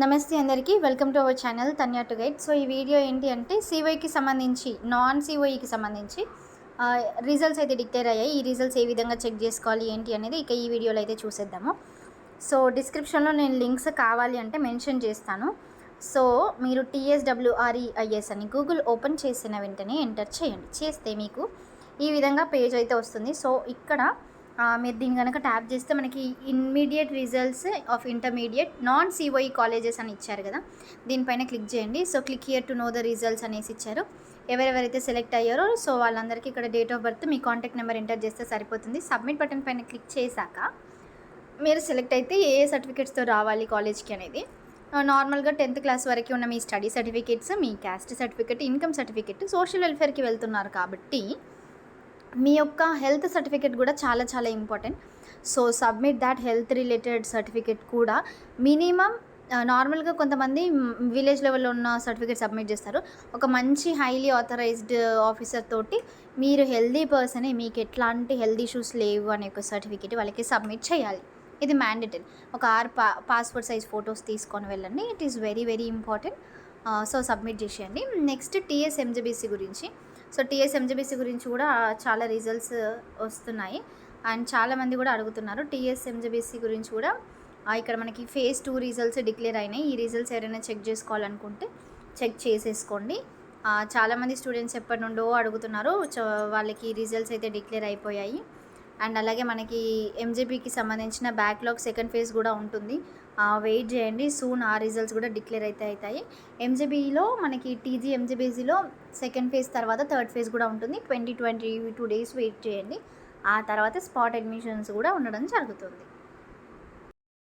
నమస్తే అందరికీ welcome to our channel Tanya to guide. So ఈ వీడియో ఏంటి అంటే సివైకి సంబంధించి నాన్ సివైకి సంబంధించి రిజల్ట్స్ అయితే డిక్లేర్ అయ్యాయి. ఈ రిజల్ట్స్ ఏ విధంగా చెక్ చేసుకోవాలి ఏంటి అనేది ఇక ఈ వీడియోలో అయితే చూసేద్దాము. సో డిస్క్రిప్షన్లో నేను లింక్స్ కావాలి అంటే మెన్షన్ చేస్తాను. సో మీరు TSWREIS అని గూగుల్ ఓపెన్ చేసిన వెంటనే ఎంటర్ చేయండి. చేస్తే మీకు ఈ విధంగా పేజ్ అయితే వస్తుంది. సో ఇక్కడ మీరు దీన్ని కనుక ట్యాప్ చేస్తే మనకి immediate results of intermediate non CY colleges అని ఇచ్చారు కదా, దీనిపైన క్లిక్ చేయండి. So click here to know the results అనేసి ఇచ్చారు. ఎవరెవరైతే సెలెక్ట్ అయ్యారో సో వాళ్ళందరికీ ఇక్కడ date of birth, me contact number enter చేస్తే సరిపోతుంది. సబ్మిట్ బటన్ పైన క్లిక్ చేశాక మీరు సెలెక్ట్ అయితే ఏ సర్టిఫికేట్స్తో రావాలి కాలేజ్కి అనేది నార్మల్గా 10th క్లాస్ వరకు ఉన్న మీ స్టడీ సర్టిఫికేట్స్, మీ caste certificate, income certificate, social వెల్ఫేర్కి వెళ్తున్నారు కాబట్టి మీ యొక్క హెల్త్ సర్టిఫికేట్ కూడా చాలా చాలా important. So submit that health related certificate కూడా మినిమం. నార్మల్గా కొంతమంది విలేజ్ లెవెల్లో ఉన్న సర్టిఫికేట్ సబ్మిట్ చేస్తారు. ఒక మంచి హైలీ ఆథరైజ్డ్ ఆఫీసర్ తోటి మీరు హెల్దీ పర్సనే, మీకు ఎట్లాంటి హెల్త్ ఇష్యూస్ లేవు అనే ఒక సర్టిఫికేట్ వాళ్ళకి సబ్మిట్ చేయాలి. ఇది మ్యాండేటరీ. ఒక 6 పాస్పోర్ట్ సైజ్ ఫొటోస్ తీసుకొని వెళ్ళండి. It is very very important. So submit చేసేయండి. నెక్స్ట్ TSMJBC గురించి. సో TSMJBC గురించి కూడా చాలా రిజల్ట్స్ వస్తున్నాయి అండ్ చాలామంది కూడా అడుగుతున్నారు. TSMJBC గురించి కూడా ఇక్కడ మనకి phase 2 రిజల్ట్స్ డిక్లేర్ అయినాయి. ఈ రిజల్ట్స్ ఎవరైనా చెక్ చేసుకోవాలనుకుంటే చెక్ చేసేసుకోండి. చాలామంది స్టూడెంట్స్ ఎప్పటి నుండో అడుగుతున్నారు. వాళ్ళకి రిజల్ట్స్ అయితే డిక్లేర్ అయిపోయాయి. అండ్ అలాగే మనకి MJBకి సంబంధించిన బ్యాక్లాగ్ సెకండ్ ఫేజ్ కూడా ఉంటుంది. వెయిట్ చేయండి, సూన్ ఆ రిజల్ట్స్ కూడా డిక్లేర్ అయితే అవుతాయి. MJBలో మనకి TGMJBCలో సెకండ్ ఫేజ్ తర్వాత థర్డ్ ఫేజ్ కూడా ఉంటుంది. 22 డేస్ వెయిట్ చేయండి. ఆ తర్వాత స్పాట్ అడ్మిషన్స్ కూడా ఉండడం జరుగుతుంది.